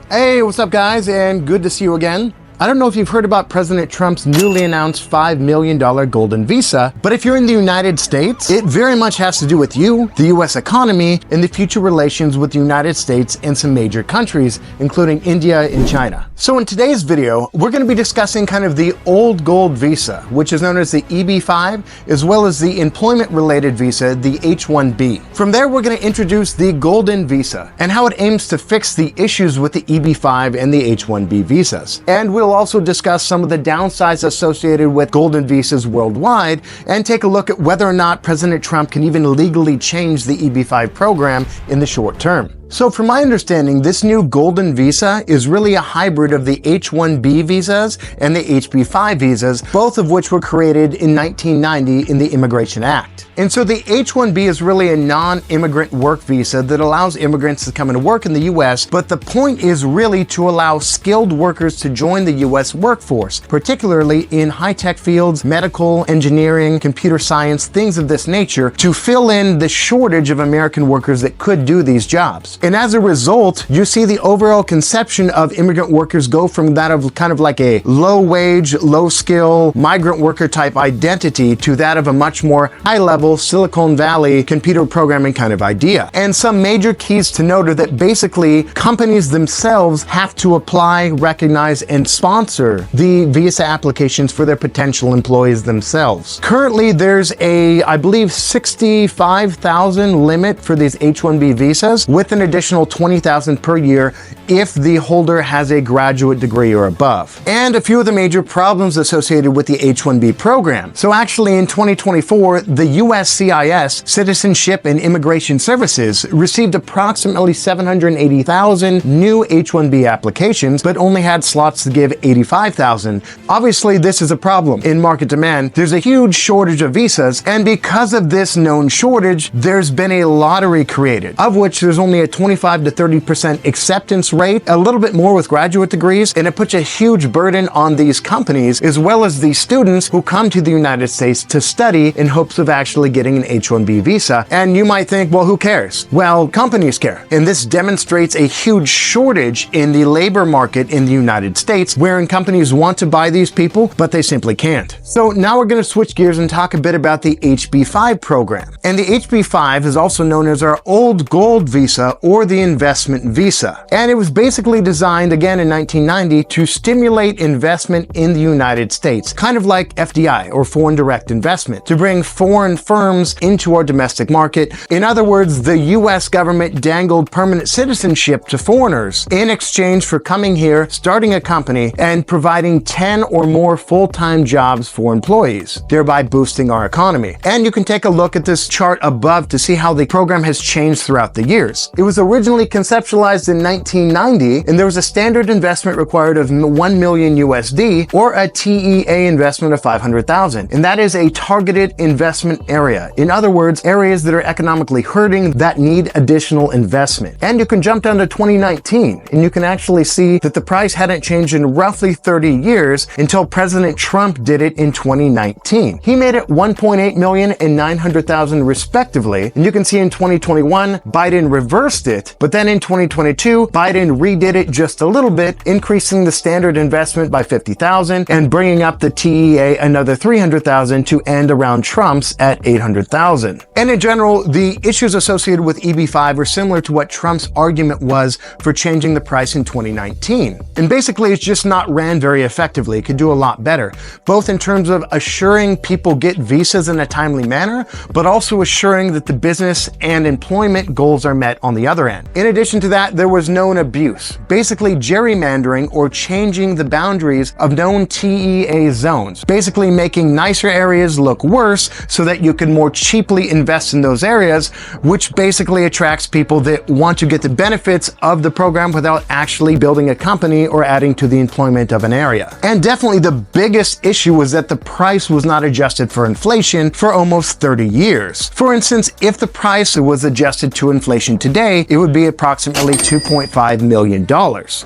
Hey, what's up guys, and good to see you again. I don't know if you've heard about President Trump's newly announced $5 million golden visa, but if you're in the United States, it very much has to do with you, the US economy, and the future relations with the United States and some major countries, including India and China. So in today's video, we're going to be discussing kind of the old gold visa, which is known as the EB5, as well as the employment-related visa, the H1B. From there, we're going to introduce the golden visa and how it aims to fix the issues with the EB5 and the H1B visas. And we'll also discuss some of the downsides associated with golden visas worldwide and take a look at whether or not President Trump can even legally change the EB5 program in the short term. So from my understanding, this new golden visa is really a hybrid of the H1B visas and the EB5 visas, both of which were created in 1990 in the Immigration Act. And so the H1B is really a non-immigrant work visa that allows immigrants to come and work in the US, but the point is really to allow skilled workers to join the US workforce, particularly in high-tech fields, medical, engineering, computer science, things of this nature, to fill in the shortage of American workers that could do these jobs. And as a result, you see the overall conception of immigrant workers go from that of kind of like a low-wage, low-skill, migrant worker type identity to that of a much more high-level Silicon Valley computer programming kind of idea. And some major keys to note are that basically companies themselves have to apply, recognize, and sponsor the visa applications for their potential employees themselves. Currently, there's a, I believe, 65,000 limit for these H-1B visas, with an additional 20,000 per year if the holder has a graduate degree or above. And a few of the major problems associated with the H-1B program. So actually in 2024, the USCIS, Citizenship and Immigration Services, received approximately 780,000 new H-1B applications, but only had slots to give 85,000. Obviously, this is a problem. In market demand, there's a huge shortage of visas, and because of this known shortage, there's been a lottery created, of which there's only a 25 to 30% acceptance rate, a little bit more with graduate degrees, and it puts a huge burden on these companies as well as the students who come to the United States to study in hopes of actually getting an H-1B visa. And you might think, well, who cares? Well, companies care. And this demonstrates a huge shortage in the labor market in the United States, wherein companies want to buy these people, but they simply can't. So now we're going to switch gears and talk a bit about the HB5 program. And the HB5 is also known as our old gold visa or the investment visa. And it was basically designed again in 1990 to stimulate investment in the United States, kind of like FDI or foreign direct investment, to bring foreign firms into our domestic market. In other words, the US government dangled permanent citizenship to foreigners in exchange for coming here, starting a company, and providing 10 or more full-time jobs for employees, thereby boosting our economy. And you can take a look at this chart above to see how the program has changed throughout the years. It was originally conceptualized in 1990, and there was a standard investment required of 1 million USD or a TEA investment of 500,000. And that is a targeted investment area. In other words, areas that are economically hurting that need additional investment. And you can jump down to 2019, and you can actually see that the price hadn't changed in roughly 30 years until President Trump did it in 2019. He made it 1.8 million and 900,000 respectively. And you can see in 2021, Biden reversed it, but then in 2022, Biden redid it just a little bit, increasing the standard investment by 50,000 and bringing up the TEA another 300,000 to end around Trump's at 800,000. And in general, the issues associated with EB5 are similar to what Trump's argument was for changing the price in 2019. And basically, it's just not ran very effectively. It could do a lot better, both in terms of assuring people get visas in a timely manner, but also assuring that the business and employment goals are met on the other end. In addition to that, there was known abuse, basically gerrymandering or changing the boundaries of known TEA zones, basically making nicer areas look worse so that you can more cheaply invest in those areas, which basically attracts people that want to get the benefits of the program without actually building a company or adding to the employment of an area. And definitely the biggest issue was that the price was not adjusted for inflation for almost 30 years. For instance, if the price was adjusted to inflation today, it would be approximately $2.5 $5 million.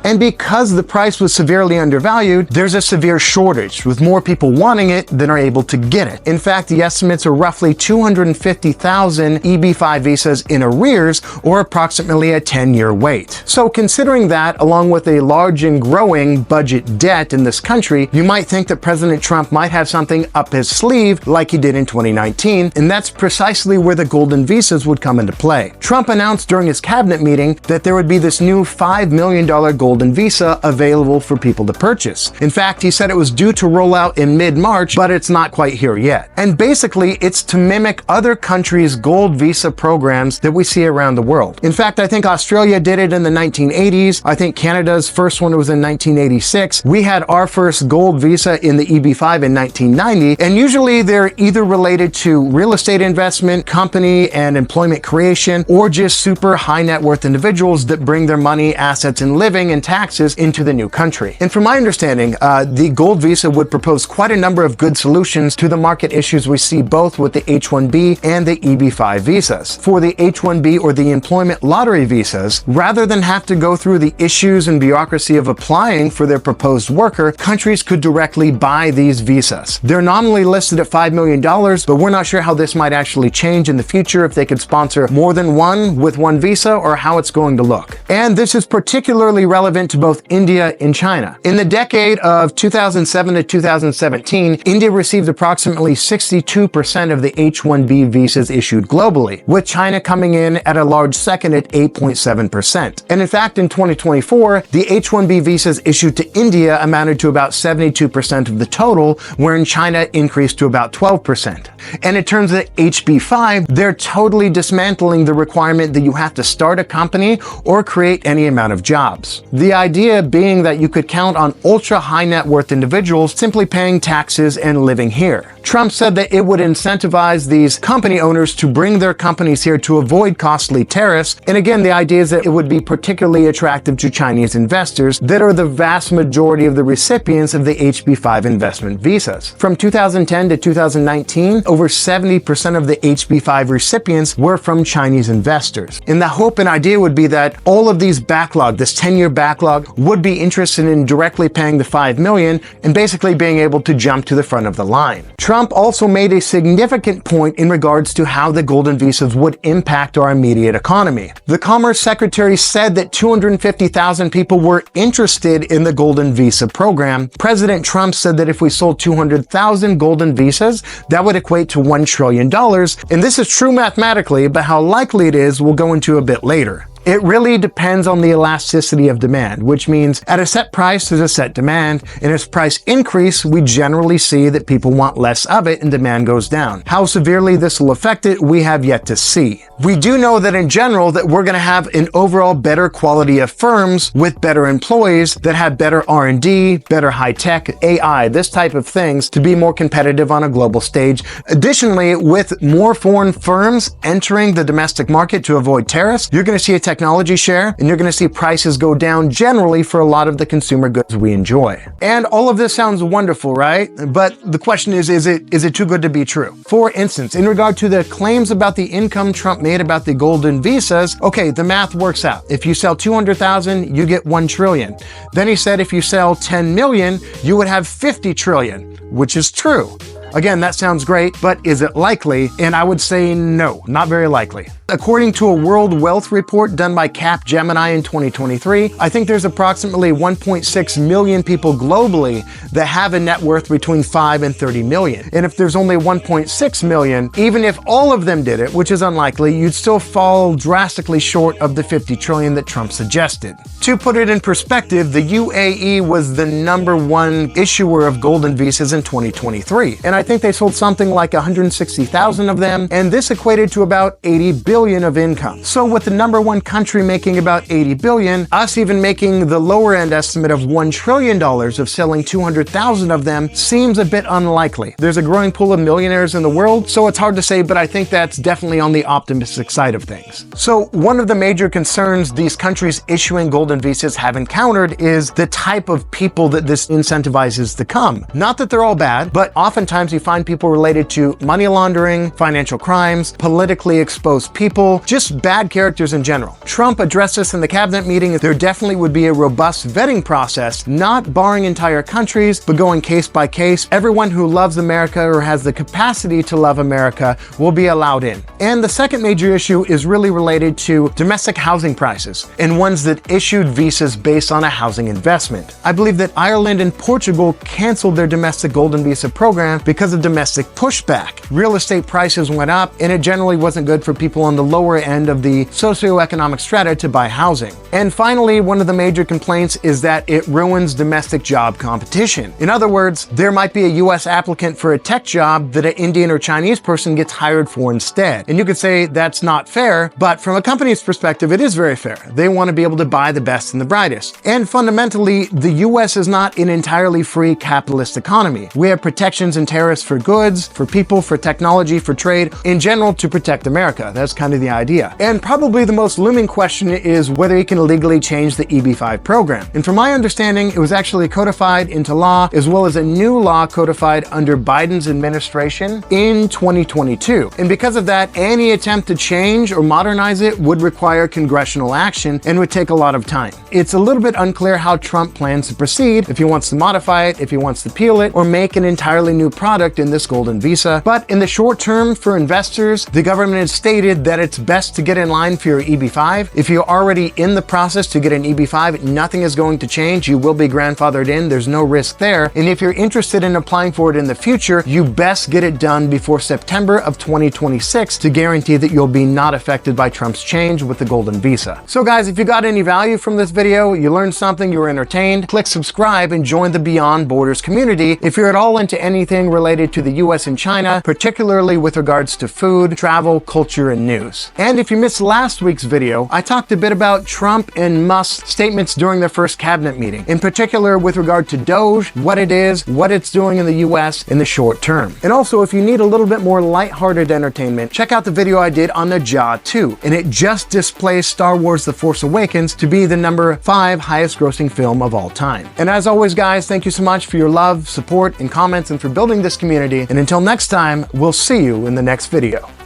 And because the price was severely undervalued, there's a severe shortage, with more people wanting it than are able to get it. In fact, the estimates are roughly 250,000 EB5 visas in arrears, or approximately a 10-year wait. So considering that, along with a large and growing budget debt in this country, you might think that President Trump might have something up his sleeve like he did in 2019, and that's precisely where the golden visas would come into play. Trump announced during his cabinet meeting that there would be this new $5 million golden visa available for people to purchase. In fact, he said it was due to roll out in mid-March, but it's not quite here yet. And basically, it's to mimic other countries' gold visa programs that we see around the world. In fact, I think Australia did it in the 1980s. I think Canada's first one was in 1986. We had our first gold visa in the EB5 in 1990, and usually they're either related to real estate investment, company and employment creation, or just super high net worth individuals that bring their money, assets, and living and taxes into the new country. And from my understanding, the gold visa would propose quite a number of good solutions to the market issues we see both with the H1B and the EB5 visas. For the H1B or the employment lottery visas, rather than have to go through the issues and bureaucracy of applying for their proposed worker, countries could directly buy these visas. They're nominally listed at $5 million, but we're not sure how this might actually change in the future, if they could sponsor more than one with one visa, or how it's going to look. And this is particularly relevant to both India and China. In the decade of 2007 to 2017, India received approximately 62% of the H1B visas issued globally, with China coming in at a large second at 8.7%. And in fact, in 2024, the H1B visas issued to India amounted to about 72% of the total, wherein China increased to about 12%. And in terms of HB5, they're totally dismantling the requirement that you have to start a company or create any amount of jobs. The idea being that you could count on ultra high net worth individuals simply paying taxes and living here. Trump said that it would incentivize these company owners to bring their companies here to avoid costly tariffs. And again, the idea is that it would be particularly attractive to Chinese investors that are the vast majority of the recipients of the HB5 investment visas. From 2010 to 2019, over 70% of the HB5 recipients were from Chinese investors. And the hope and idea would be that all of these backlog, this 10-year backlog, would be interested in directly paying the $5 million and basically being able to jump to the front of the line. Trump also made a significant point in regards to how the golden visas would impact our immediate economy. The Commerce Secretary said that 250,000 people were interested in the golden visa program. President Trump said that if we sold 200,000 golden visas, that would equate to $1 trillion. And this is true mathematically, but how likely it is we'll go into a bit later. It really depends on the elasticity of demand, which means at a set price, there's a set demand, and as price increase, we generally see that people want less of it and demand goes down. How severely this will affect it, we have yet to see. We do know that in general that we're going to have an overall better quality of firms with better employees that have better R&D, better high-tech, AI, this type of things to be more competitive on a global stage. Additionally, with more foreign firms entering the domestic market to avoid tariffs, you're going to see a technology share, and you're going to see prices go down generally for a lot of the consumer goods we enjoy. And all of this sounds wonderful, right? But the question is it too good to be true? For instance, in regard to the claims about the income Trump made about the golden visas, okay, the math works out. If you sell 200,000, you get 1 trillion. Then he said if you sell 10 million, you would have 50 trillion, which is true. Again, that sounds great, but is it likely? And I would say no, not very likely. According to a World Wealth Report done by Capgemini in 2023, I think there's approximately 1.6 million people globally that have a net worth between 5 and 30 million. And if there's only 1.6 million, even if all of them did it, which is unlikely, you'd still fall drastically short of the 50 trillion that Trump suggested. To put it in perspective, the UAE was the #1 issuer of golden visas in 2023. And I think they sold something like 160,000 of them, and this equated to about 80 billion of income. So with the #1 country making about 80 billion, us even making the lower end estimate of $1 trillion of selling 200,000 of them seems a bit unlikely. There's a growing pool of millionaires in the world, so it's hard to say, but I think that's definitely on the optimistic side of things. So one of the major concerns these countries issuing golden visas have encountered is the type of people that this incentivizes to come. Not that they're all bad, but oftentimes you find people related to money laundering, financial crimes, politically exposed people, people, just bad characters in general. Trump addressed this in the cabinet meeting. There definitely would be a robust vetting process, not barring entire countries, but going case by case. Everyone who loves America or has the capacity to love America will be allowed in. And the second major issue is really related to domestic housing prices and ones that issued visas based on a housing investment. I believe that Ireland and Portugal canceled their domestic golden visa program because of domestic pushback. Real estate prices went up, and it generally wasn't good for people on the lower end of the socioeconomic strata to buy housing. And finally, one of the major complaints is that it ruins domestic job competition. In other words, there might be a US applicant for a tech job that an Indian or Chinese person gets hired for instead. And you could say that's not fair, but from a company's perspective, it is very fair. They want to be able to buy the best and the brightest. And fundamentally, the US is not an entirely free capitalist economy. We have protections and tariffs for goods, for people, for technology, for trade, in general to protect America. That's kind of the idea. And probably the most looming question is whether he can legally change the EB5 program. And from my understanding, it was actually codified into law, as well as a new law codified under Biden's administration in 2022. And because of that, any attempt to change or modernize it would require congressional action and would take a lot of time. It's a little bit unclear how Trump plans to proceed, if he wants to modify it, if he wants to peel it, or make an entirely new product in this golden visa. But in the short term, for investors, the government has stated that it's best to get in line for your EB5. If you're already in the process to get an EB5, nothing is going to change. You will be grandfathered in. There's no risk there. And if you're interested in applying for it in the future, you best get it done before September of 2026 to guarantee that you'll be not affected by Trump's change with the golden visa. So guys, if you got any value from this video, you learned something, you were entertained, click subscribe and join the Beyond Borders community if you're at all into anything related to the US and China, particularly with regards to food, travel, culture, and news. And if you missed last week's video, I talked a bit about Trump and Musk's statements during their first cabinet meeting, in particular with regard to Doge, what it is, what it's doing in the US in the short term. And also, if you need a little bit more lighthearted entertainment, check out the video I did on the Jaw 2, and it just displays Star Wars The Force Awakens to be the number 5 highest grossing film of all time. And as always, guys, thank you so much for your love, support, and comments, and for building this community. And until next time, we'll see you in the next video.